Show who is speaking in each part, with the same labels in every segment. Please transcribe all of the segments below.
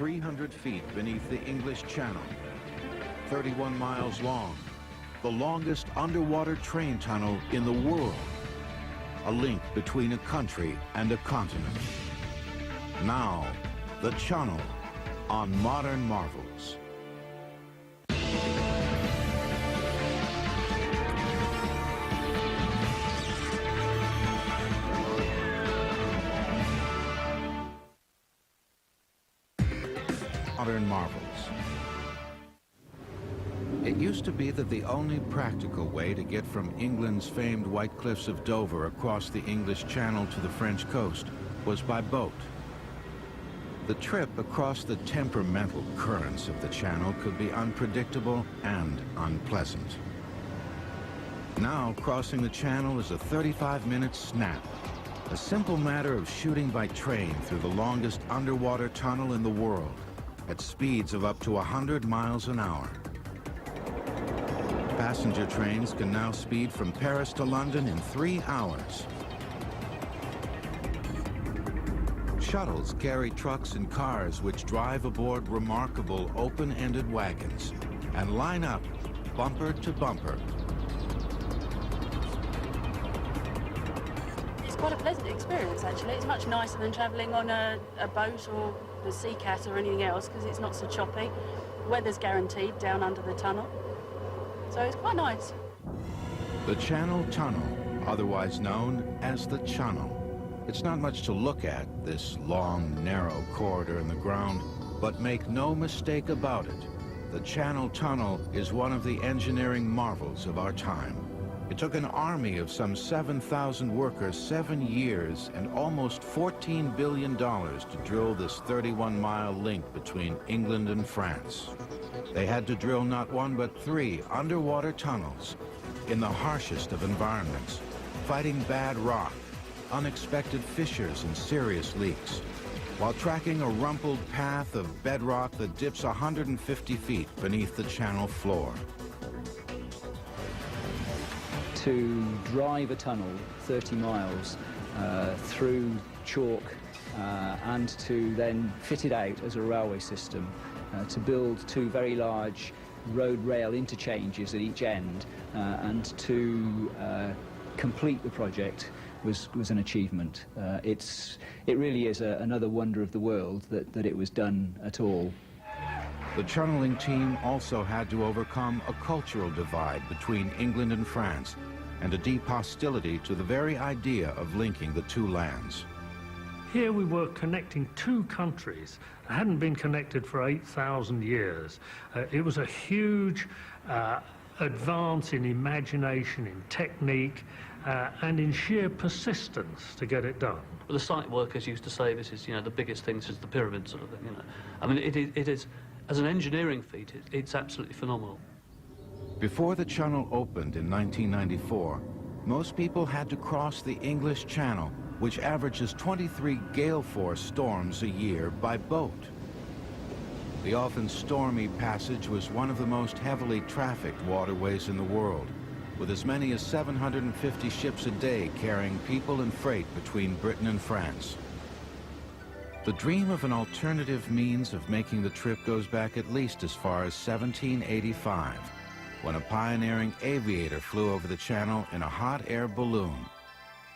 Speaker 1: 300 feet beneath the English Channel, 31 miles long, the longest underwater train tunnel in the world, a link between a country and a continent. Now, the Chunnel on Modern Marvels. Modern Marvels. It used to be that the only practical way to get from England's famed White Cliffs of Dover across the English Channel to the French coast was by boat. The trip across the temperamental currents of the Channel could be unpredictable and unpleasant. Now, crossing the Channel is a 35-minute snap, a simple matter of shooting by train through the longest underwater tunnel in the world at speeds of up to 100 miles an hour. Passenger trains can now speed from Paris to London in 3 hours. Shuttles carry trucks and cars which drive aboard remarkable open-ended wagons and line up bumper to bumper.
Speaker 2: It's quite a pleasant experience, actually. It's much nicer than travelling on a boat or the Sea Cat or anything else, because it's not so choppy. Weather's guaranteed down under the tunnel, so it's quite nice.
Speaker 1: The Channel Tunnel, otherwise known as the Chunnel. It's not much to look at, this long, narrow corridor in the ground, but make no mistake about it, the Channel Tunnel is one of the engineering marvels of our time. It took an army of some 7,000 workers 7 years and almost $14 billion to drill this 31-mile link between England and France. They had to drill not one but 3 underwater tunnels in the harshest of environments, fighting bad rock, unexpected fissures and serious leaks, while tracking a rumpled path of bedrock that dips 150 feet beneath the channel floor.
Speaker 3: To drive a tunnel 30 miles through chalk and to then fit it out as a railway system, to build 2 very large road rail interchanges at each end and to complete the project was an achievement. It really is another wonder of the world that it was done at all.
Speaker 1: The chunneling team also had to overcome a cultural divide between England and France and a deep hostility to the very idea of linking the 2 lands.
Speaker 4: Here we were connecting 2 countries that hadn't been connected for 8,000 years. It was a huge advance in imagination, in technique, and in sheer persistence to get it done.
Speaker 5: Well, the site workers used to say this is, the biggest thing since the pyramid sort of thing, I mean, it is, as an engineering feat, it's absolutely phenomenal.
Speaker 1: Before the Chunnel opened in 1994, most people had to cross the English Channel, which averages 23 gale force storms a year, by boat. The often stormy passage was one of the most heavily trafficked waterways in the world, with as many as 750 ships a day carrying people and freight between Britain and France. The dream of an alternative means of making the trip goes back at least as far as 1785, when a pioneering aviator flew over the Channel in a hot air balloon.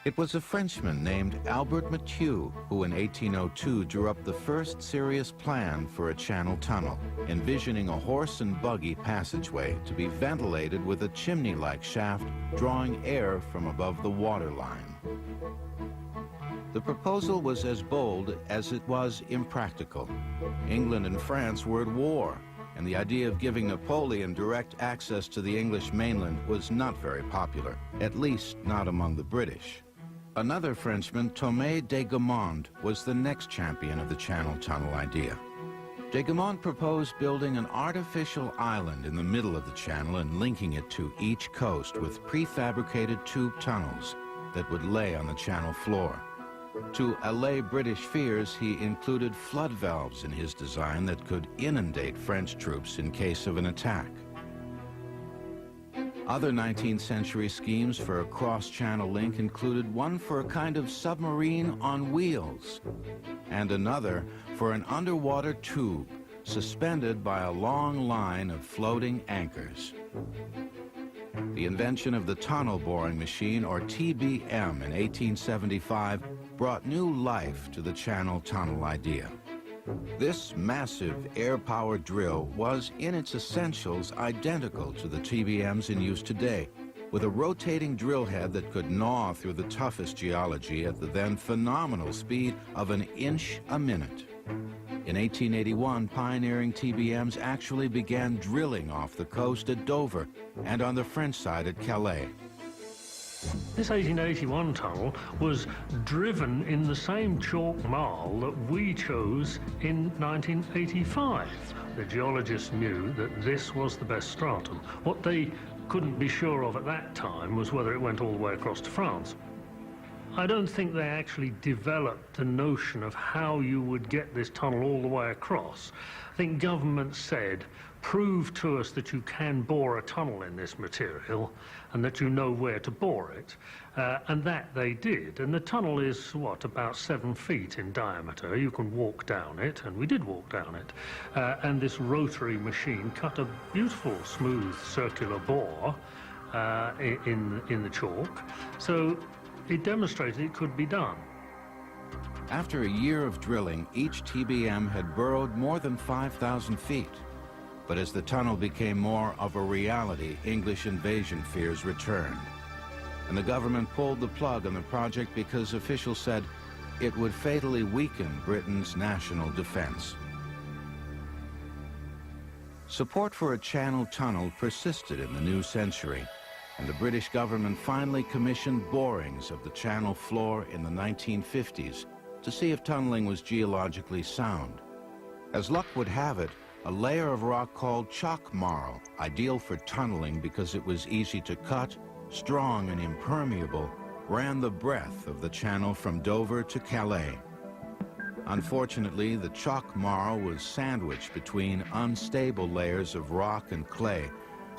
Speaker 1: It was a Frenchman named Albert Mathieu who in 1802 drew up the first serious plan for a Channel tunnel, envisioning a horse and buggy passageway to be ventilated with a chimney-like shaft drawing air from above the waterline. The proposal was as bold as it was impractical. England and France were at war, and the idea of giving Napoleon direct access to the English mainland was not very popular, at least not among the British. Another Frenchman, Thomas de Gaumond, was the next champion of the Channel Tunnel idea. De Gaumond proposed building an artificial island in the middle of the channel and linking it to each coast with prefabricated tube tunnels that would lay on the channel floor. To allay British fears, he included flood valves in his design that could inundate French troops in case of an attack. Other 19th century schemes for a cross-channel link included one for a kind of submarine on wheels, and another for an underwater tube suspended by a long line of floating anchors. The invention of the tunnel boring machine, or TBM, in 1875 brought new life to the Channel Tunnel idea. This massive air-powered drill was, in its essentials, identical to the TBMs in use today, with a rotating drill head that could gnaw through the toughest geology at the then phenomenal speed of an inch a minute. In 1881, pioneering TBMs actually began drilling off the coast at Dover and on the French side at Calais.
Speaker 4: This 1881 tunnel was driven in the same chalk marl that we chose in 1985. The geologists knew that this was the best stratum. What they couldn't be sure of at that time was whether it went all the way across to France. I don't think they actually developed the notion of how you would get this tunnel all the way across. I think government said, prove to us that you can bore a tunnel in this material and that you know where to bore it. And that they did. And the tunnel is, what, about 7 feet in diameter. You can walk down it, and we did walk down it. And this rotary machine cut a beautiful, smooth, circular bore in the chalk. So it demonstrated it could be done.
Speaker 1: After a year of drilling, each TBM had burrowed more than 5,000 feet. But as the tunnel became more of a reality, English invasion fears returned. And the government pulled the plug on the project because officials said it would fatally weaken Britain's national defense. Support for a channel tunnel persisted in the new century, and the British government finally commissioned borings of the channel floor in the 1950s to see if tunneling was geologically sound. As luck would have it, a layer of rock called chalk marl, ideal for tunneling because it was easy to cut, strong and impermeable, ran the breadth of the channel from Dover to Calais. Unfortunately, the chalk marl was sandwiched between unstable layers of rock and clay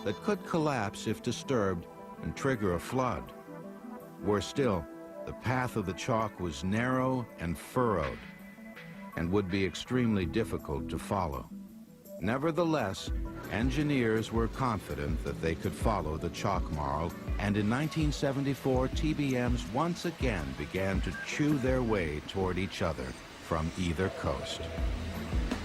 Speaker 1: that could collapse if disturbed and trigger a flood. Worse still, the path of the chalk was narrow and furrowed and would be extremely difficult to follow. Nevertheless, engineers were confident that they could follow the chalk marl, and in 1974, TBMs once again began to chew their way toward each other from either coast.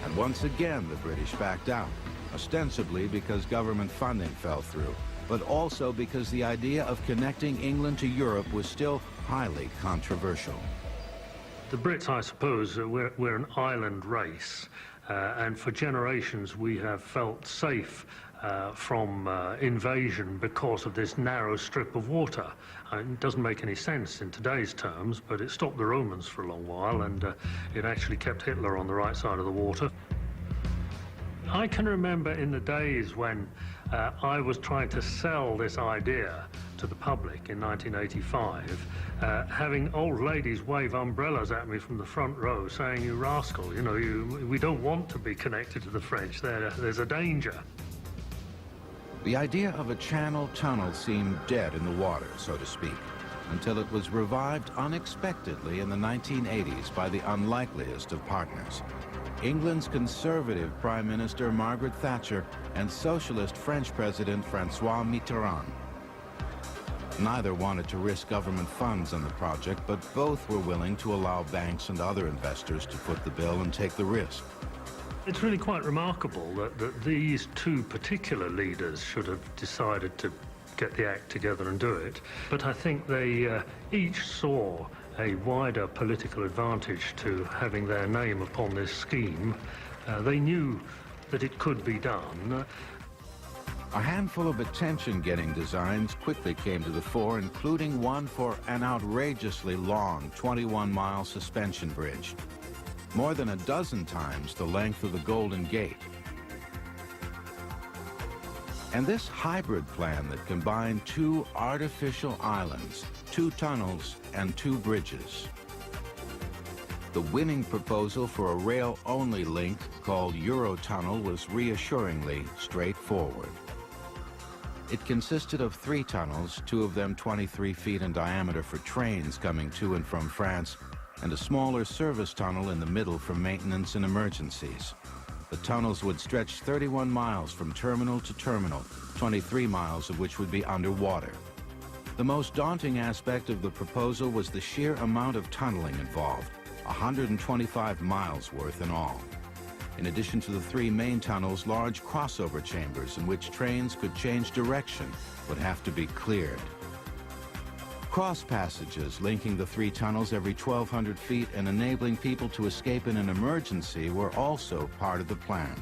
Speaker 1: And once again, the British backed out, ostensibly because government funding fell through, but also because the idea of connecting England to Europe was still highly controversial.
Speaker 4: The Brits, I suppose, we're an island race. And for generations we have felt safe from invasion because of this narrow strip of water. It doesn't make any sense in today's terms, but it stopped the Romans for a long while, and it actually kept Hitler on the right side of the water. I can remember in the days when I was trying to sell this idea to the public in 1985, having old ladies wave umbrellas at me from the front row saying, "You rascal, you know, we don't want to be connected to the French. There's a danger."
Speaker 1: The idea of a channel tunnel seemed dead in the water, so to speak, until it was revived unexpectedly in the 1980s by the unlikeliest of partners. England's conservative Prime Minister Margaret Thatcher and socialist French President François Mitterrand. Neither wanted to risk government funds on the project, but both were willing to allow banks and other investors to foot the bill and take the risk.
Speaker 4: It's really quite remarkable that these two particular leaders should have decided to get the act together and do it. But I think they each saw a wider political advantage to having their name upon this scheme. They knew that it could be done.
Speaker 1: A handful of attention-getting designs quickly came to the fore, including one for an outrageously long 21-mile suspension bridge, more than a dozen times the length of the Golden Gate. And this hybrid plan that combined two artificial islands, two tunnels, and two bridges. The winning proposal for a rail-only link called Eurotunnel was reassuringly straightforward. It consisted of 3 tunnels, 2 of them 23 feet in diameter for trains coming to and from France, and a smaller service tunnel in the middle for maintenance and emergencies. The tunnels would stretch 31 miles from terminal to terminal, 23 miles of which would be underwater. The most daunting aspect of the proposal was the sheer amount of tunneling involved, 125 miles worth in all. In addition to the 3 main tunnels, large crossover chambers in which trains could change direction would have to be cleared. Cross passages linking the 3 tunnels every 1,200 feet and enabling people to escape in an emergency were also part of the plan.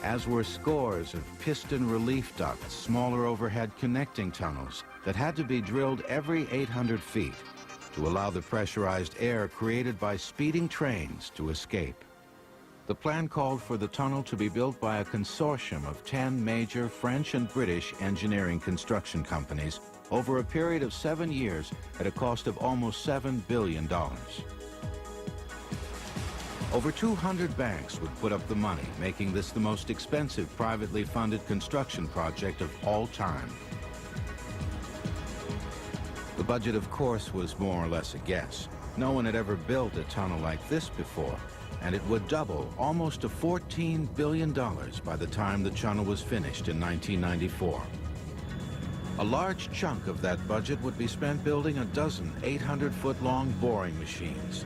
Speaker 1: As were scores of piston relief ducts, smaller overhead connecting tunnels that had to be drilled every 800 feet to allow the pressurized air created by speeding trains to escape. The plan called for the tunnel to be built by a consortium of 10 major French and British engineering construction companies over a period of 7 years at a cost of almost $7 billion. Over 200 banks would put up the money, making this the most expensive privately funded construction project of all time. The budget, of course, was more or less a guess. No one had ever built a tunnel like this before, and it would double almost to $14 billion by the time the tunnel was finished in 1994. A large chunk of that budget would be spent building a dozen 800-foot-long boring machines,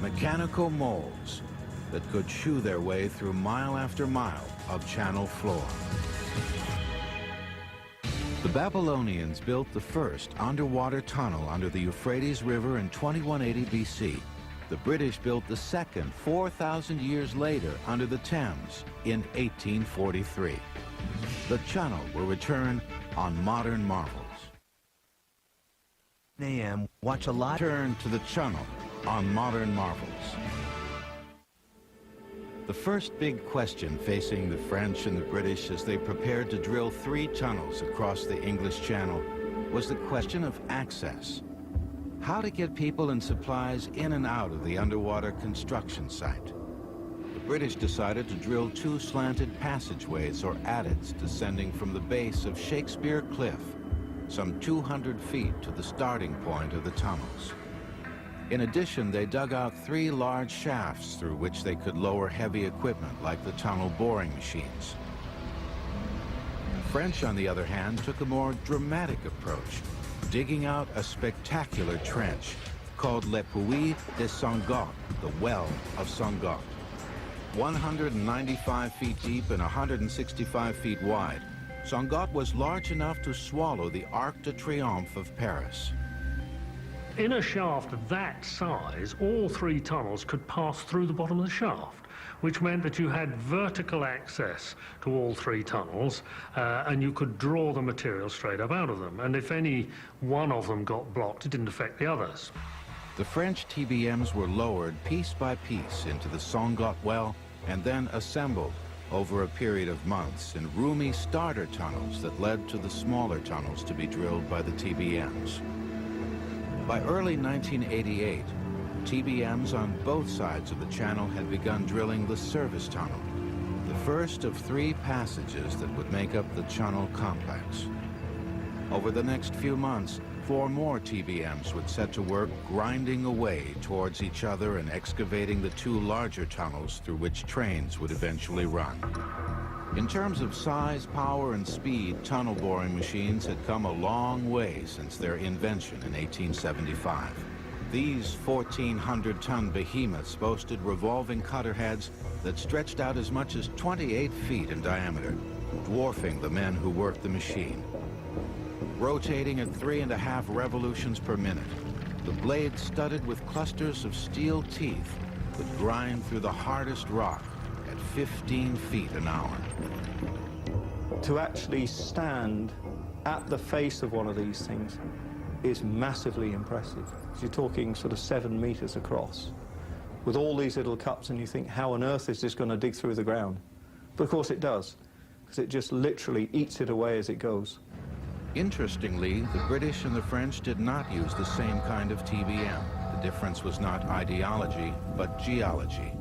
Speaker 1: mechanical molds that could chew their way through mile after mile of channel floor. The Babylonians built the first underwater tunnel under the Euphrates River in 2180 BC. The British built the second 4,000 years later under the Thames in 1843. The Chunnel will return on Modern Marvels.
Speaker 6: AM, watch a lot.
Speaker 1: Turn to the Chunnel on Modern Marvels. The first big question facing the French and the British as they prepared to drill 3 tunnels across the English Channel was the question of access. How to get people and supplies in and out of the underwater construction site. The British decided to drill 2 slanted passageways or adits descending from the base of Shakespeare Cliff, some 200 feet to the starting point of the tunnels. In addition, they dug out 3 large shafts through which they could lower heavy equipment like the tunnel boring machines. The French, on the other hand, took a more dramatic approach, digging out a spectacular trench called Le Puits de Sangot, the Well of Sangot. 195 feet deep and 165 feet wide, Sangot was large enough to swallow the Arc de Triomphe of Paris.
Speaker 4: In a shaft of that size, all 3 tunnels could pass through the bottom of the shaft, which meant that you had vertical access to all 3 tunnels, and you could draw the material straight up out of them. And if any one of them got blocked, it didn't affect the others.
Speaker 1: The French TBMs were lowered piece by piece into the Sangot well and then assembled over a period of months in roomy starter tunnels that led to the smaller tunnels to be drilled by the TBMs. By early 1988, TBMs on both sides of the channel had begun drilling the service tunnel, the first of 3 passages that would make up the Chunnel complex. Over the next few months, 4 more TBMs would set to work grinding away towards each other and excavating the 2 larger tunnels through which trains would eventually run. In terms of size, power, and speed, tunnel boring machines had come a long way since their invention in 1875. These 1,400-ton behemoths boasted revolving cutter heads that stretched out as much as 28 feet in diameter, dwarfing the men who worked the machine. Rotating at 3.5 revolutions per minute, the blades studded with clusters of steel teeth would grind through the hardest rock at 15 feet an hour.
Speaker 7: To actually stand at the face of one of these things is massively impressive. You're talking sort of 7 meters across with all these little cups, and you think, how on earth is this going to dig through the ground? But of course it does, because it just literally eats it away as it goes.
Speaker 1: Interestingly, the British and the French did not use the same kind of TBM. The difference was not ideology, but geology.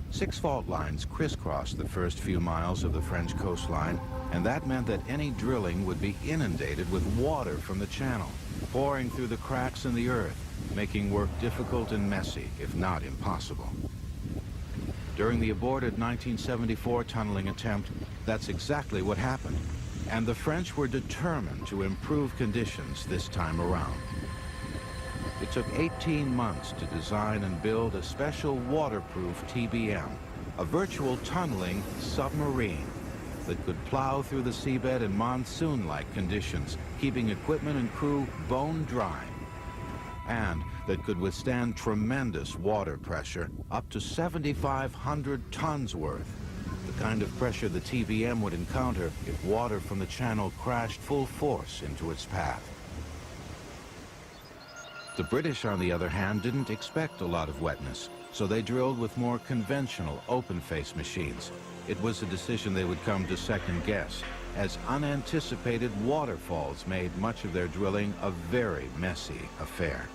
Speaker 1: 6 fault lines crisscrossed the first few miles of the French coastline, and that meant that any drilling would be inundated with water from the channel. pouring through the cracks in the earth, making work difficult and messy, if not impossible. During the aborted 1974 tunneling attempt, that's exactly what happened, and the French were determined to improve conditions this time around. It took 18 months to design and build a special waterproof TBM, a virtual tunneling submarine that could plow through the seabed in monsoon-like conditions, keeping equipment and crew bone dry, and that could withstand tremendous water pressure, up to 7,500 tons worth, the kind of pressure the TBM would encounter if water from the channel crashed full force into its path. The British, on the other hand, didn't expect a lot of wetness, so they drilled with more conventional open-face machines. It was a decision they would come to second guess, as unanticipated waterfalls made much of their drilling a very messy affair.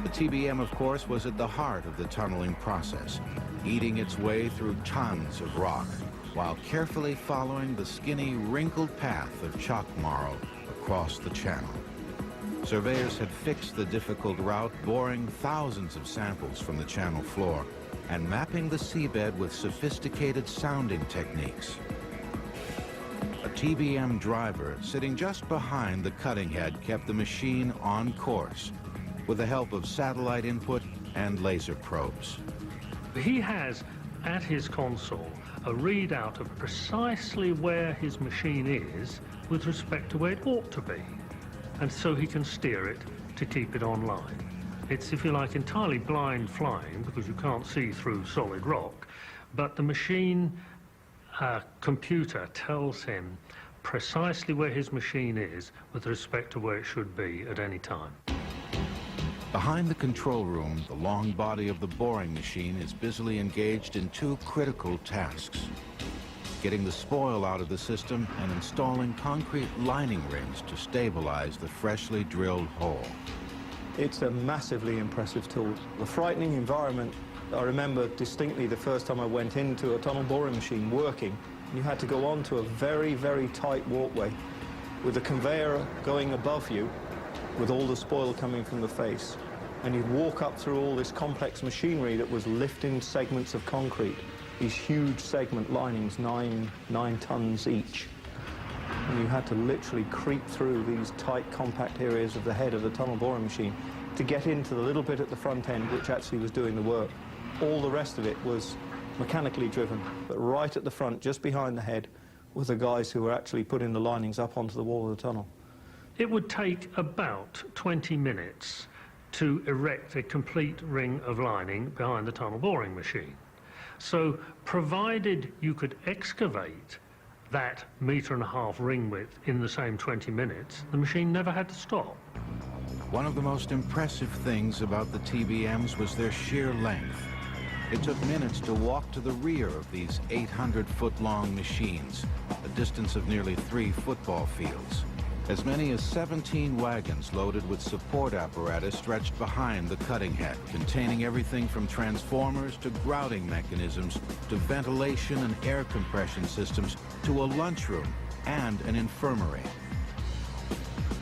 Speaker 1: The TBM, of course, was at the heart of the tunneling process, eating its way through tons of rock, while carefully following the skinny, wrinkled path of chalk marl across the channel. Surveyors had fixed the difficult route, boring thousands of samples from the channel floor and mapping the seabed with sophisticated sounding techniques. A TBM driver sitting just behind the cutting head kept the machine on course with the help of satellite input and laser probes.
Speaker 4: He has at his console a readout of precisely where his machine is with respect to where it ought to be, and so he can steer it to keep it online. It's, if you like, entirely blind flying because you can't see through solid rock, but the machine computer tells him precisely where his machine is with respect to where it should be at any time.
Speaker 1: Behind the control room, the long body of the boring machine is busily engaged in two critical tasks: getting the spoil out of the system and installing concrete lining rings to stabilize the freshly drilled hole.
Speaker 7: It's a massively impressive tool. The frightening environment, I remember distinctly the first time I went into a tunnel boring machine working. You had to go onto a very, very tight walkway with a conveyor going above you with all the spoil coming from the face. And you'd walk up through all this complex machinery that was lifting segments of concrete, these huge segment linings, nine tons each. And you had to literally creep through these tight, compact areas of the head of the tunnel boring machine to get into the little bit at the front end which actually was doing the work. All the rest of it was mechanically driven, but right at the front, just behind the head, were the guys who were actually putting the linings up onto the wall of the tunnel.
Speaker 4: It would take about 20 minutes to erect a complete ring of lining behind the tunnel boring machine. So, provided you could excavate that 1.5 meter ring width in the same 20 minutes, the machine never had to stop.
Speaker 1: One of the most impressive things about the TBMs was their sheer length. It took minutes to walk to the rear of these 800-foot-long machines, a distance of nearly 3 football fields. As many as 17 wagons loaded with support apparatus stretched behind the cutting head, containing everything from transformers to grouting mechanisms to ventilation and air compression systems to a lunchroom and an infirmary.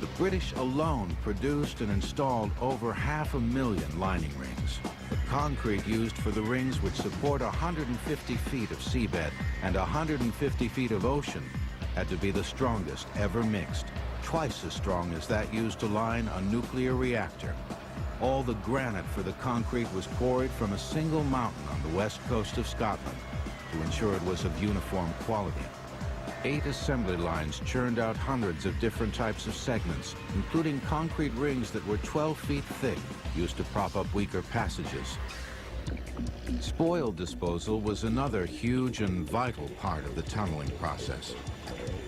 Speaker 1: The British alone produced and installed over 500,000 lining rings. The concrete used for the rings, which support 150 feet of seabed and 150 feet of ocean, had to be the strongest ever mixed, twice as strong as that used to line a nuclear reactor. All the granite for the concrete was quarried from a single mountain on the west coast of Scotland to ensure it was of uniform quality. 8 assembly lines churned out hundreds of different types of segments, including concrete rings that were 12 feet thick, used to prop up weaker passages. Spoil disposal was another huge and vital part of the tunneling process.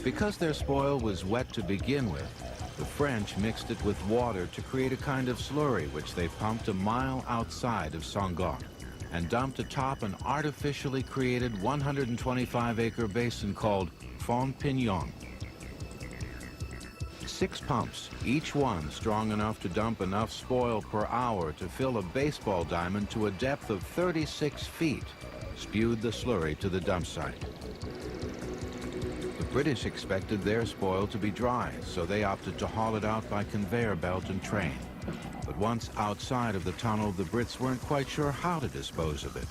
Speaker 1: Because their spoil was wet to begin with, the French mixed it with water to create a kind of slurry which they pumped a mile outside of Senghor and dumped atop an artificially created 125-acre basin called Fond Pignon. 6 pumps, each one strong enough to dump enough spoil per hour to fill a baseball diamond to a depth of 36 feet, spewed the slurry to the dump site. The British expected their spoil to be dry, so they opted to haul it out by conveyor belt and train. But once outside of the tunnel, the Brits weren't quite sure how to dispose of it.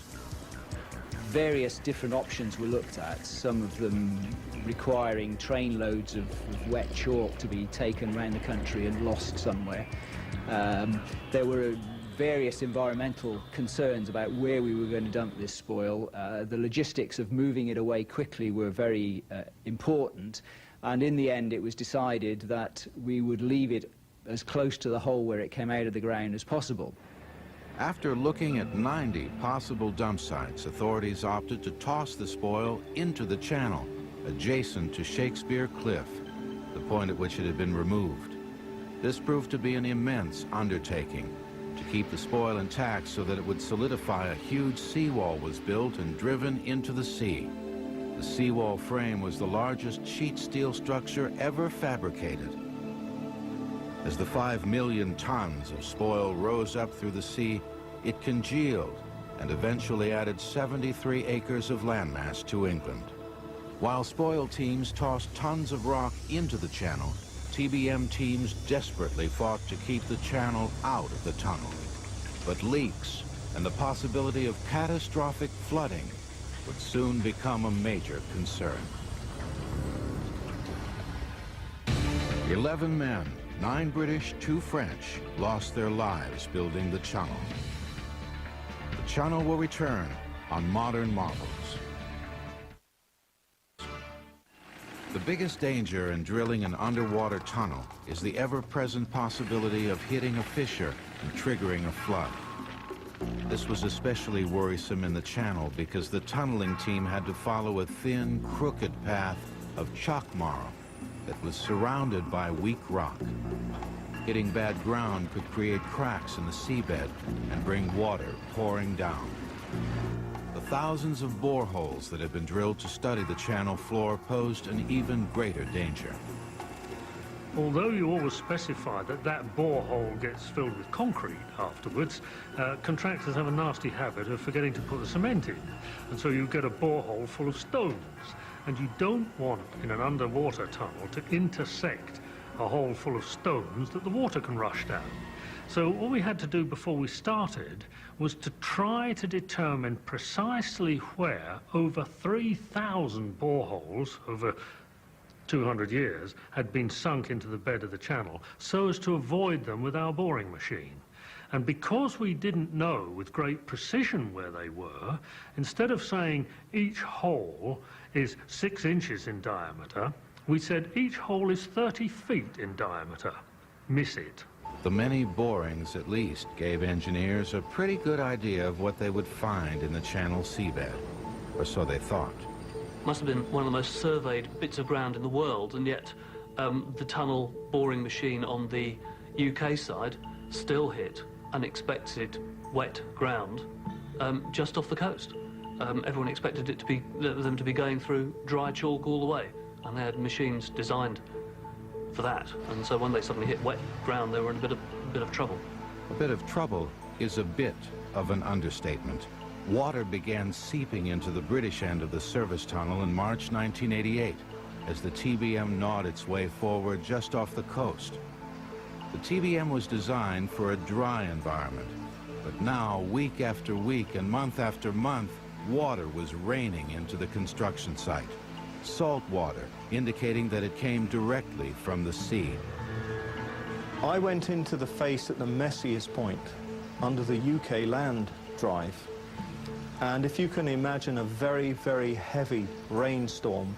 Speaker 3: Various different options were looked at, some of them requiring train loads of wet chalk to be taken around the country and lost somewhere. There were various environmental concerns about where we were going to dump this spoil. The logistics of moving it away quickly were very important, and in the end it was decided that we would leave it as close to the hole where it came out of the ground as possible.
Speaker 1: After looking at 90 possible dump sites, authorities opted to toss the spoil into the channel, adjacent to Shakespeare Cliff, the point at which it had been removed. This proved to be an immense undertaking. To keep the spoil intact so that it would solidify, a huge seawall was built and driven into the sea. The seawall frame was the largest sheet steel structure ever fabricated. As the 5 million tons of spoil rose up through the sea, it congealed and eventually added 73 acres of landmass to England. While spoil teams tossed tons of rock into the channel, TBM teams desperately fought to keep the channel out of the tunnel. But leaks and the possibility of catastrophic flooding would soon become a major concern. 11 men, 9 British, 2 French, lost their lives building the Chunnel. The Chunnel will return on Modern Marvels. The biggest danger in drilling an underwater tunnel is the ever-present possibility of hitting a fissure and triggering a flood. This was especially worrisome in the channel because the tunneling team had to follow a thin, crooked path of chalk marl that was surrounded by weak rock. Hitting bad ground could create cracks in the seabed and bring water pouring down. The thousands of boreholes that had been drilled to study the channel floor posed an even greater danger.
Speaker 4: Although you always specify that that borehole gets filled with concrete afterwards, contractors have a nasty habit of forgetting to put the cement in. And so you get a borehole full of stones. And you don't want, in an underwater tunnel, to intersect a hole full of stones that the water can rush down. So all we had to do before we started was to try to determine precisely where over 3,000 boreholes over 200 years had been sunk into the bed of the channel, so as to avoid them with our boring machine. And because we didn't know with great precision where they were, instead of saying each hole is 6 inches in diameter, we said each hole is 30 feet in diameter. Miss it.
Speaker 1: The many borings, at least, gave engineers a pretty good idea of what they would find in the channel seabed, or so they thought.
Speaker 5: Must have been one of the most surveyed bits of ground in the world, and yet the tunnel boring machine on the UK side still hit unexpected wet ground just off the coast. Everyone expected it to be them to be going through dry chalk all the way, and they had machines designed for that. And so when they suddenly hit wet ground, they were in a bit of trouble.
Speaker 1: A bit of trouble is a bit of an understatement. Water began seeping into the British end of the service tunnel in March 1988 as the TBM gnawed its way forward just off the coast. The TBM was designed for a dry environment, but now, week after week and month after month, water was raining into the construction site. Salt water, indicating that it came directly from the sea.
Speaker 7: I went into the face at the messiest point, under the UK land drive. And if you can imagine a very, very heavy rainstorm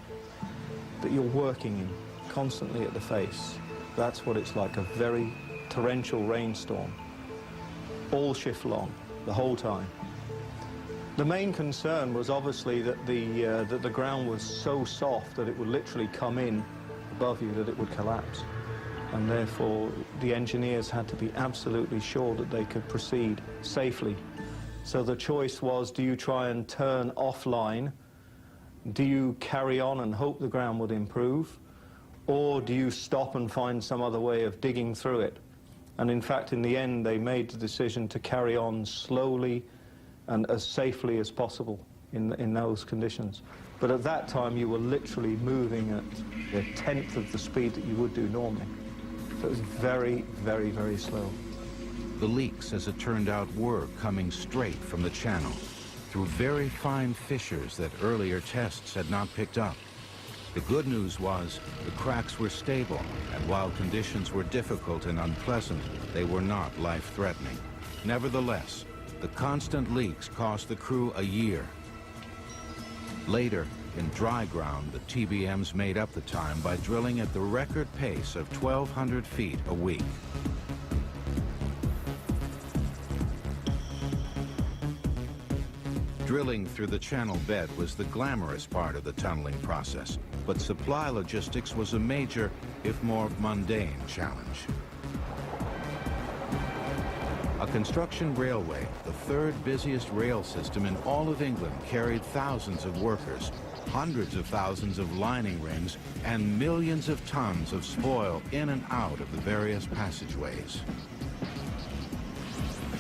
Speaker 7: that you're working in constantly at the face, that's what it's like, a very torrential rainstorm, all shift long, the whole time. The main concern was obviously that the ground was so soft that it would literally come in above you, that it would collapse. And therefore, the engineers had to be absolutely sure that they could proceed safely. So the choice was, do you try and turn offline? Do you carry on and hope the ground would improve? Or do you stop and find some other way of digging through it? And in fact, in the end, they made the decision to carry on slowly and as safely as possible in those conditions. But at that time, you were literally moving at a tenth of the speed that you would do normally. So it was very, very, very slow.
Speaker 1: The leaks, as it turned out, were coming straight from the channel, through very fine fissures that earlier tests had not picked up. The good news was the cracks were stable, and while conditions were difficult and unpleasant, they were not life-threatening. Nevertheless, the constant leaks cost the crew a year. Later, in dry ground, the TBMs made up the time by drilling at the record pace of 1,200 feet a week. Drilling through the channel bed was the glamorous part of the tunneling process, but supply logistics was a major, if more mundane, challenge. A construction railway, the third busiest rail system in all of England, carried thousands of workers, hundreds of thousands of lining rings, and millions of tons of spoil in and out of the various passageways.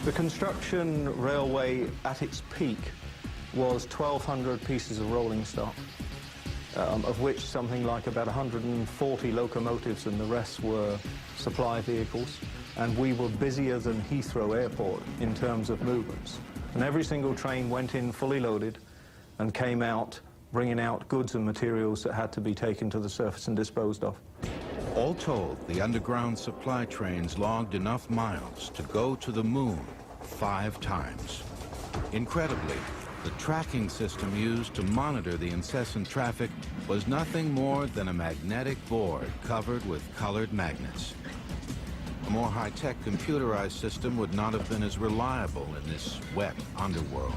Speaker 7: The construction railway at its peak was 1,200 pieces of rolling stock, of which something like about 140 locomotives and the rest were supply vehicles. And we were busier than Heathrow Airport in terms of movements. And every single train went in fully loaded and came out bringing out goods and materials that had to be taken to the surface and disposed of.
Speaker 1: All told, the underground supply trains logged enough miles to go to the moon 5 times. Incredibly, the tracking system used to monitor the incessant traffic was nothing more than a magnetic board covered with colored magnets. A more high-tech computerized system would not have been as reliable in this wet underworld.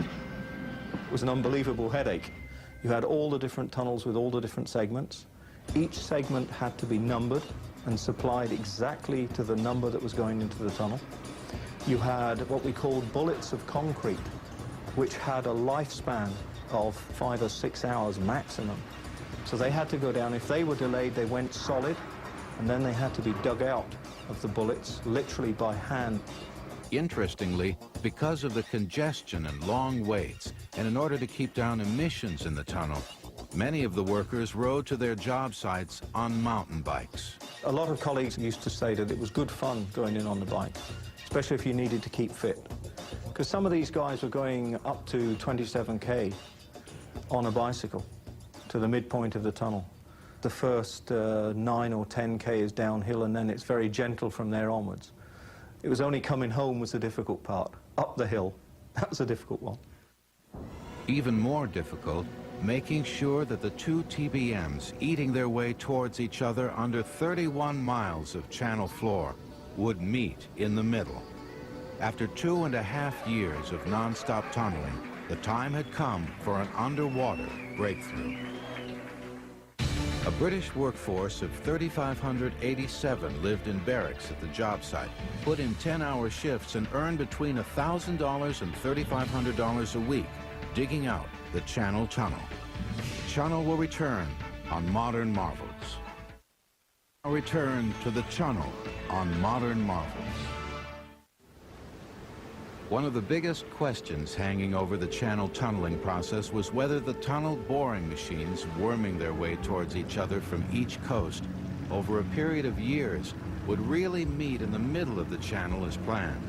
Speaker 7: It was an unbelievable headache. You had all the different tunnels with all the different segments. Each segment had to be numbered and supplied exactly to the number that was going into the tunnel. You had what we called bullets of concrete, which had a lifespan of 5 or 6 hours maximum. So they had to go down. If they were delayed, they went solid, and then they had to be dug out of the bullets, literally by hand.
Speaker 1: Interestingly, because of the congestion and long waits, and in order to keep down emissions in the tunnel, many of the workers rode to their job sites on mountain bikes.
Speaker 7: A lot of colleagues used to say that it was good fun going in on the bike, especially if you needed to keep fit. Because some of these guys were going up to 27K on a bicycle to the midpoint of the tunnel. The first 9 or 10K is downhill, and then it's very gentle from there onwards. It was only coming home was the difficult part. Up the hill, that was a difficult one.
Speaker 1: Even more difficult, making sure that the 2 TBMs eating their way towards each other under 31 miles of channel floor would meet in the middle. After 2.5 years of non-stop tunneling, the time had come for an underwater breakthrough. A British workforce of 3,587 lived in barracks at the job site, put in 10-hour shifts, and earned between $1,000 and $3,500 a week digging out the Channel Tunnel. Chunnel will return on Modern Marvels. I'll return to the Chunnel on Modern Marvels. One of the biggest questions hanging over the channel tunneling process was whether the tunnel boring machines worming their way towards each other from each coast over a period of years would really meet in the middle of the channel as planned.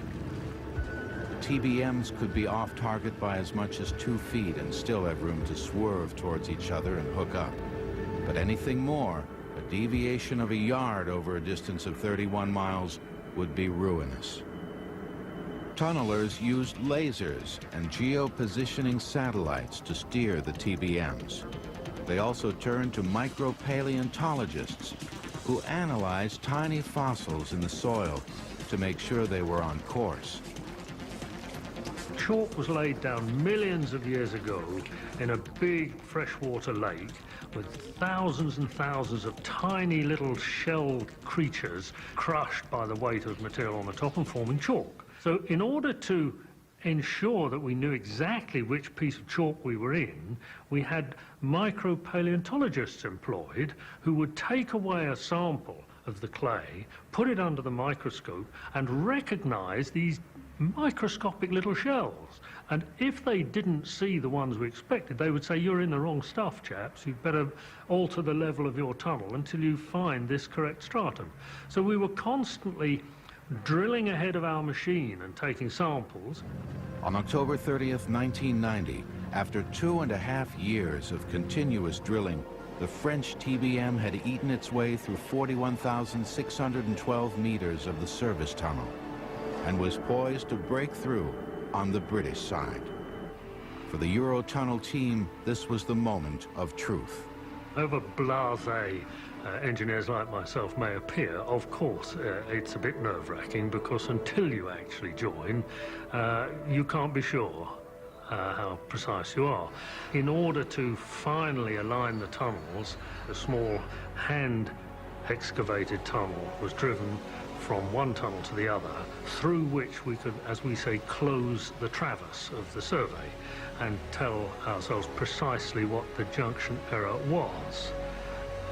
Speaker 1: The TBMs could be off target by as much as 2 feet and still have room to swerve towards each other and hook up. But anything more, a deviation of a yard over a distance of 31 miles, would be ruinous. Tunnelers used lasers and geopositioning satellites to steer the TBMs. They also turned to micropaleontologists who analyzed tiny fossils in the soil to make sure they were on course.
Speaker 4: Chalk was laid down millions of years ago in a big freshwater lake with thousands and thousands of tiny little shell creatures crushed by the weight of material on the top and forming chalk. So in order to ensure that we knew exactly which piece of chalk we were in, we had micropaleontologists employed who would take away a sample of the clay, put it under the microscope, and recognize these microscopic little shells. And if they didn't see the ones we expected, they would say, "You're in the wrong stuff, chaps. You'd better alter the level of your tunnel until you find this correct stratum." So we were constantly drilling ahead of our machine and taking samples.
Speaker 1: On October 30th, 1990, after 2.5 years of continuous drilling, the French TBM had eaten its way through 41,612 meters of the service tunnel and was poised to break through on the British side. For the Eurotunnel team, this was the moment of truth.
Speaker 4: However blasé engineers like myself may appear, of course, it's a bit nerve-wracking because until you actually join, you can't be sure how precise you are. In order to finally align the tunnels, a small hand-excavated tunnel was driven from one tunnel to the other, through which we could, as we say, close the traverse of the survey and tell ourselves precisely what the junction error was.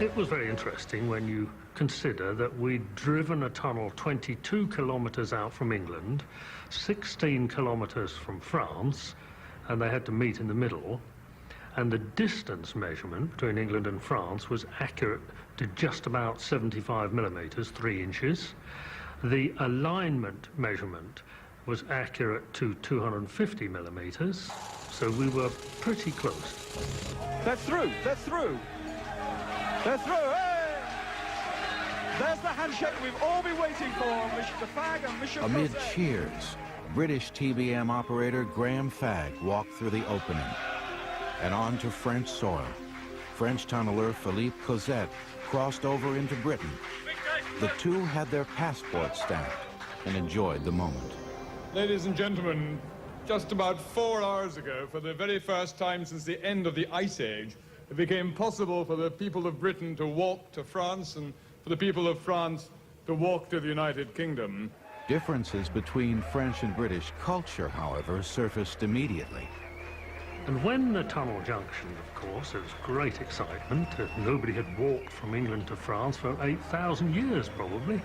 Speaker 4: It was very interesting when you consider that we'd driven a tunnel 22 kilometres out from England, 16 kilometres from France, and they had to meet in the middle, and the distance measurement between England and France was accurate to just about 75 millimetres, 3 inches. The alignment measurement was accurate to 250 millimetres, so we were pretty close.
Speaker 6: They're through, they're through. They're through, hey! There's the handshake we've all been waiting for, Mr. Fagg and Mr.
Speaker 1: Amid
Speaker 6: Crozet.
Speaker 1: cheers, British TBM operator Graham Fagg walked through the opening and on to French soil. French tunneler Philippe Cozet crossed over into Britain. The two had their passports stamped and enjoyed the moment.
Speaker 8: Ladies and gentlemen, just about 4 hours ago, for the very first time since the end of the Ice Age, it became possible for the people of Britain to walk to France and for the people of France to walk to the United Kingdom.
Speaker 1: Differences between French and British culture, however, surfaced immediately.
Speaker 4: And when the tunnel junction, of course, there was great excitement. Nobody had walked from England to France for 8,000 years, probably.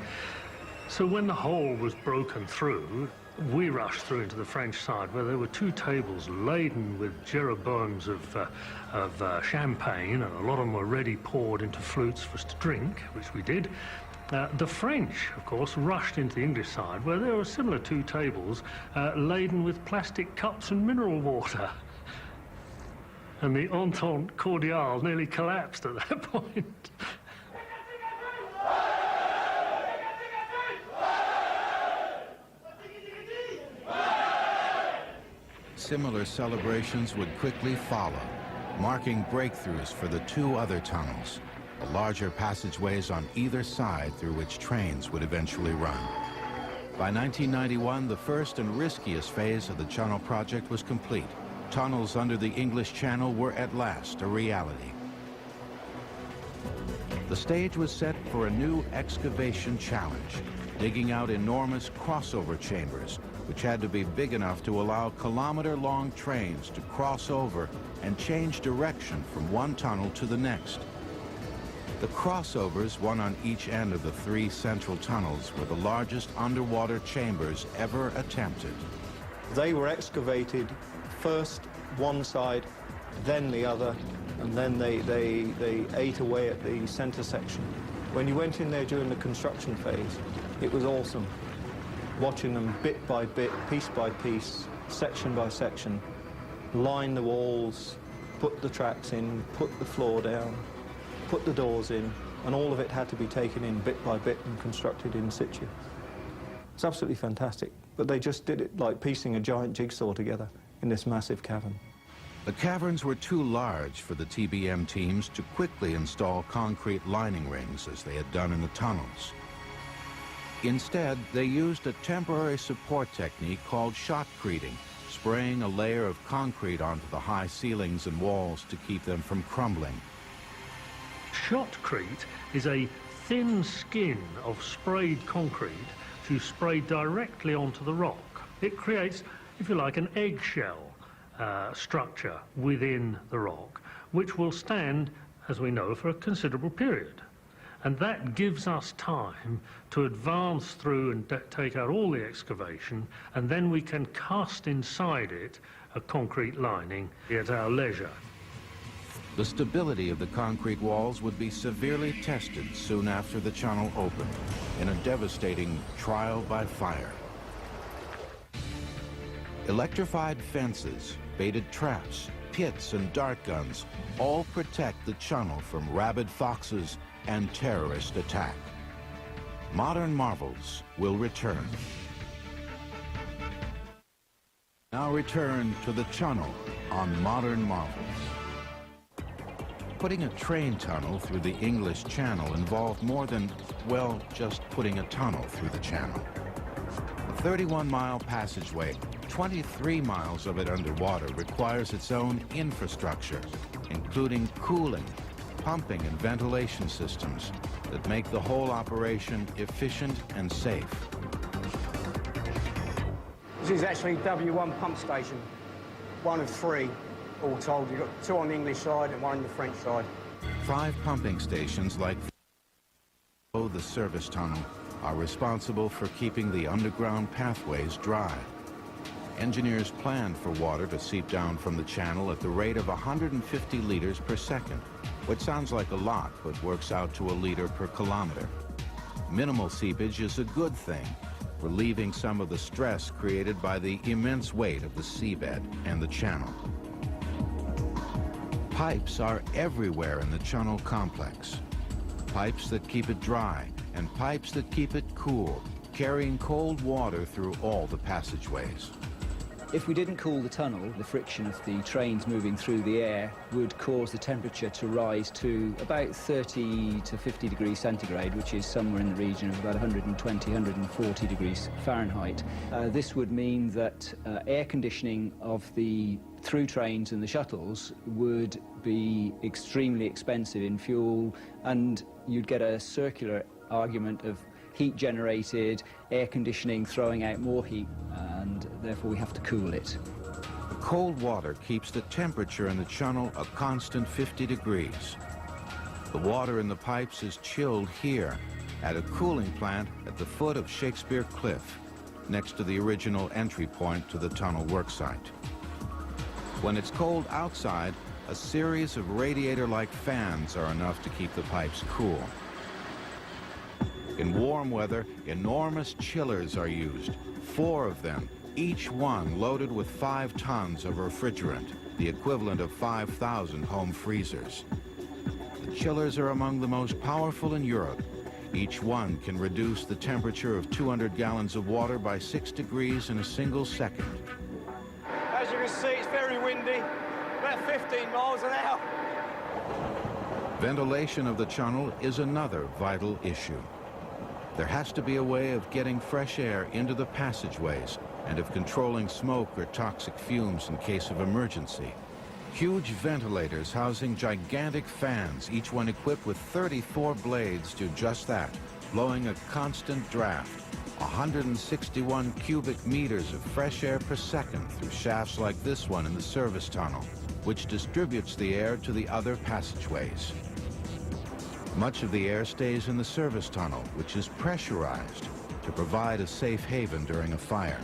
Speaker 4: So when the hole was broken through, we rushed through into the French side, where there were 2 tables laden with Jeroboams of champagne, and a lot of them were ready poured into flutes for us to drink, which we did. The French, of course, rushed into the English side, where there were similar 2 tables laden with plastic cups and mineral water. And the Entente Cordiale nearly collapsed at that point.
Speaker 1: Similar celebrations would quickly follow, marking breakthroughs for the 2 other tunnels, the larger passageways on either side through which trains would eventually run. By 1991, the first and riskiest phase of the Chunnel project was complete. Tunnels under the English Channel were at last a reality. The stage was set for a new excavation challenge, digging out enormous crossover chambers, which had to be big enough to allow kilometer-long trains to cross over and change direction from one tunnel to the next. The crossovers, one on each end of the 3 central tunnels, were the largest underwater chambers ever attempted.
Speaker 7: They were excavated first one side, then the other, and then they ate away at the center section. When you went in there during the construction phase, it was awesome, watching them bit by bit, piece by piece, section by section, line the walls, put the tracks in, put the floor down, put the doors in, and all of it had to be taken in bit by bit and constructed in situ. It's absolutely fantastic, but they just did it like piecing a giant jigsaw together in this massive cavern.
Speaker 1: The caverns were too large for the TBM teams to quickly install concrete lining rings as they had done in the tunnels. Instead, they used a temporary support technique called shotcreting, spraying a layer of concrete onto the high ceilings and walls to keep them from crumbling.
Speaker 4: Shotcrete is a thin skin of sprayed concrete to spray directly onto the rock. It creates, if you like, an eggshell structure within the rock, which will stand, as we know, for a considerable period. And that gives us time to advance through and take out all the excavation, and then we can cast inside it a concrete lining at our leisure.
Speaker 1: The stability of the concrete walls would be severely tested soon after the channel opened in a devastating trial by fire. Electrified fences, baited traps, pits, and dart guns all protect the channel from rabid foxes and terrorist attack. Modern marvels will return. Now return to the Chunnel on Modern Marvels. Putting a train tunnel through the English Channel involved more than, well, just putting a tunnel through the channel. A 31-mile passageway, 23 miles of it underwater, requires its own infrastructure, including cooling, pumping, and ventilation systems that make the whole operation efficient and safe.
Speaker 9: This is actually W1 pump station, one of three, all told. You've got two on the English side and one on the French side.
Speaker 1: 5 pumping stations like the service tunnel are responsible for keeping the underground pathways dry. Engineers planned for water to seep down from the channel at the rate of 150 liters per second, which sounds like a lot, but works out to a liter per kilometer. Minimal seepage is a good thing, relieving some of the stress created by the immense weight of the seabed and the channel. Pipes are everywhere in the Chunnel complex. Pipes that keep it dry and pipes that keep it cool, carrying cold water through all the passageways.
Speaker 3: If we didn't cool the tunnel, the friction of the trains moving through the air would cause the temperature to rise to about 30 to 50 degrees centigrade, which is somewhere in the region of about 120, 140 degrees Fahrenheit. This would mean that air conditioning of the through trains and the shuttles would be extremely expensive in fuel, and you'd get a circular argument of heat generated, air conditioning throwing out more heat, and therefore we have to cool it.
Speaker 1: The cold water keeps the temperature in the Chunnel a constant 50 degrees. The water in the pipes is chilled here at a cooling plant at the foot of Shakespeare Cliff, next to the original entry point to the tunnel worksite. When it's cold outside, a series of radiator-like fans are enough to keep the pipes cool. In warm weather, enormous chillers are used, 4 of them, each one loaded with 5 tons of refrigerant, the equivalent of 5,000 home freezers. The chillers are among the most powerful in Europe. Each one can reduce the temperature of 200 gallons of water by 6 degrees in a single second.
Speaker 9: As you can see, it's very windy, about 15 miles an hour.
Speaker 1: Ventilation of the Chunnel is another vital issue. There has to be a way of getting fresh air into the passageways and of controlling smoke or toxic fumes in case of emergency. Huge ventilators housing gigantic fans, each one equipped with 34 blades, do just that, blowing a constant draft, 161 cubic meters of fresh air per second through shafts like this one in the service tunnel, which distributes the air to the other passageways. Much of the air stays in the service tunnel, which is pressurized to provide a safe haven during a fire.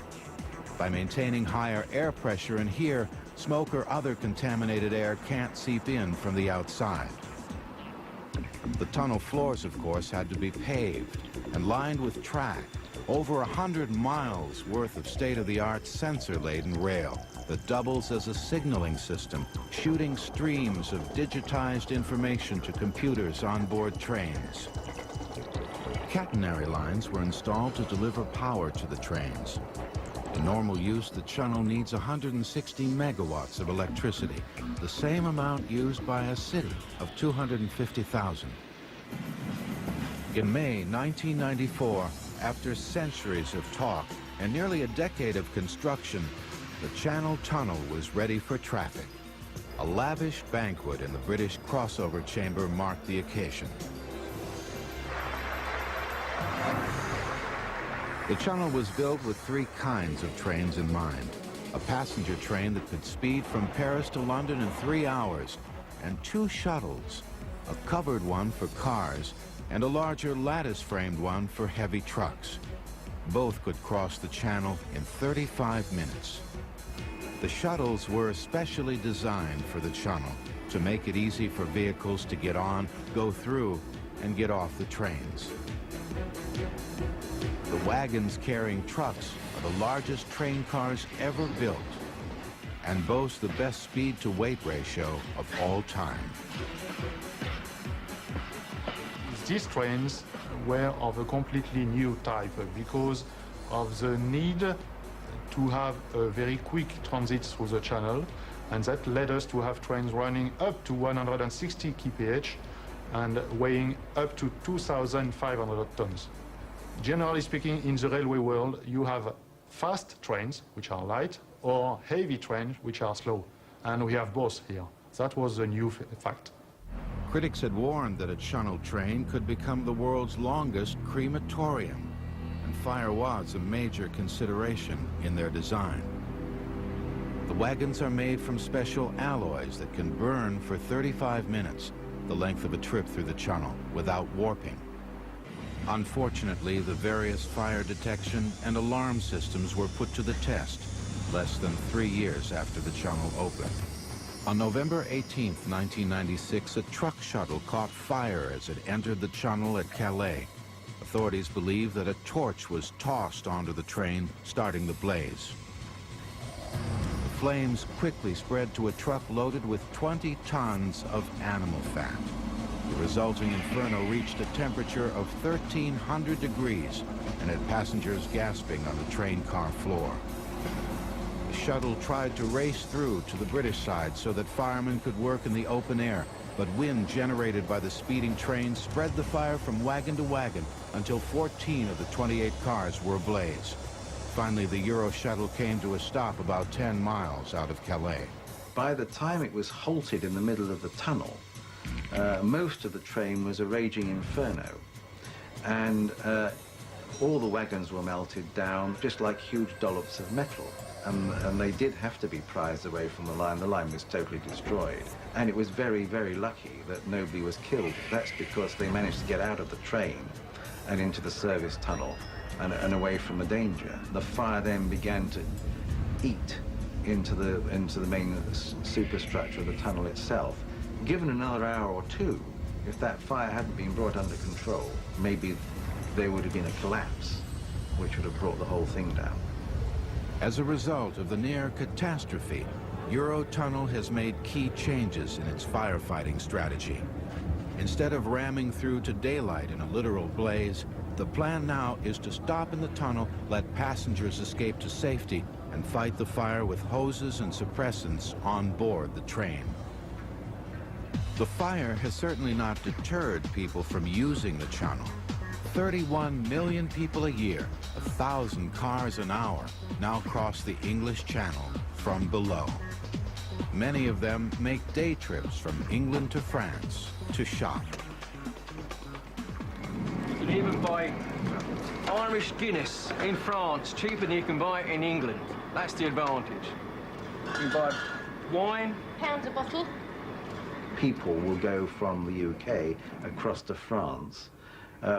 Speaker 1: By maintaining higher air pressure in here, smoke or other contaminated air can't seep in from the outside. The tunnel floors, of course, had to be paved and lined with track, over 100 miles worth of state-of-the-art sensor-laden rail that doubles as a signaling system, shooting streams of digitized information to computers on board trains. Catenary lines were installed to deliver power to the trains. In normal use, the Chunnel needs 160 megawatts of electricity, the same amount used by a city of 250,000. In May 1994, after centuries of talk and nearly a decade of construction, the Channel Tunnel was ready for traffic. A lavish banquet in the British crossover chamber marked the occasion. The Chunnel was built with 3 kinds of trains in mind. A passenger train that could speed from Paris to London in 3 hours, and 2 shuttles, a covered one for cars and a larger lattice-framed one for heavy trucks. Both could cross the channel in 35 minutes. The shuttles were especially designed for the Chunnel to make it easy for vehicles to get on, go through, and get off the trains. The wagons carrying trucks are the largest train cars ever built and boast the best speed-to-weight ratio of all time.
Speaker 10: These trains were of a completely new type because of the need to have a very quick transit through the channel, and that led us to have trains running up to 160 kph and weighing up to 2,500 tons. Generally speaking, in the railway world, you have fast trains, which are light, or heavy trains, which are slow. And we have both here. That was the new fact.
Speaker 1: Critics had warned that a Chunnel train could become the world's longest crematorium, and fire was a major consideration in their design. The wagons are made from special alloys that can burn for 35 minutes, the length of a trip through the Chunnel, without warping. Unfortunately, the various fire detection and alarm systems were put to the test less than 3 years after the Chunnel opened. On November 18, 1996, a truck shuttle caught fire as it entered the Chunnel at Calais. Authorities believe that a torch was tossed onto the train, starting the blaze. The flames quickly spread to a truck loaded with 20 tons of animal fat. The resulting inferno reached a temperature of 1,300 degrees and had passengers gasping on the train car floor. The shuttle tried to race through to the British side so that firemen could work in the open air, but wind generated by the speeding train spread the fire from wagon to wagon until 14 of the 28 cars were ablaze. Finally, the Euro shuttle came to a stop about 10 miles out of Calais.
Speaker 11: By the time it was halted in the middle of the tunnel, most of the train was a raging inferno, and all the wagons were melted down just like huge dollops of metal. And they did have to be prized away from the line. The line was totally destroyed. And it was very, very lucky that nobody was killed. That's because they managed to get out of the train and into the service tunnel and away from the danger. The fire then began to eat into the main superstructure of the tunnel itself. Given another hour or two, if that fire hadn't been brought under control, maybe there would have been a collapse, which would have brought the whole thing down.
Speaker 1: As a result of the near catastrophe, Eurotunnel has made key changes in its firefighting strategy. Instead of ramming through to daylight in a literal blaze, the plan now is to stop in the tunnel, let passengers escape to safety, and fight the fire with hoses and suppressants on board the train. The fire has certainly not deterred people from using the Chunnel. 31 million people a year, 1,000 cars an hour, now cross the English Channel from below. Many of them make day trips from England to France to shop.
Speaker 12: You can even buy Irish Guinness in France cheaper than you can buy it in England. That's the advantage. You can buy wine.
Speaker 13: £1 a bottle.
Speaker 11: People will go from the UK across to France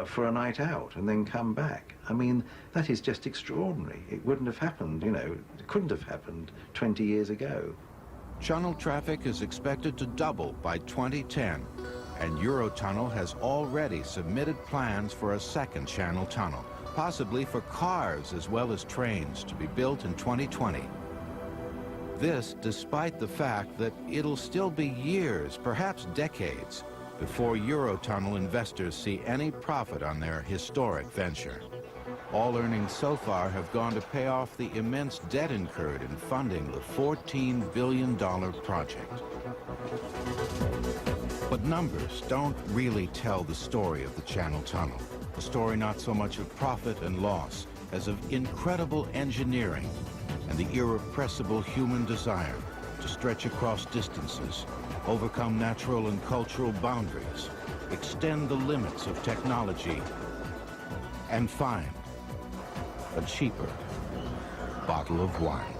Speaker 11: for a night out and then come back. I mean, that is just extraordinary. It wouldn't have happened, you know, it couldn't have happened 20 years ago.
Speaker 1: Chunnel traffic is expected to double by 2010, and Eurotunnel has already submitted plans for a second channel tunnel, possibly for cars as well as trains, to be built in 2020. This despite the fact that it'll still be years, perhaps decades, before Eurotunnel investors see any profit on their historic venture. All earnings so far have gone to pay off the immense debt incurred in funding the $14 billion project. But numbers don't really tell the story of the Channel Tunnel, a story not so much of profit and loss as of incredible engineering and the irrepressible human desire to stretch across distances, overcome natural and cultural boundaries, extend the limits of technology, and find a cheaper bottle of wine.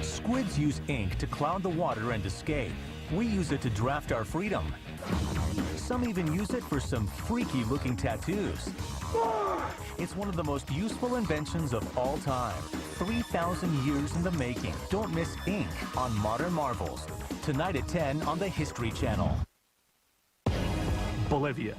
Speaker 14: Squids use ink to cloud the water and escape.
Speaker 13: We use it to draft our freedom. Some even use it for some freaky-looking tattoos. It's one of the most useful inventions of all time. 3,000 years in the making. Don't miss Ink on Modern Marvels. Tonight at 10 on the History Channel.
Speaker 14: Bolivia.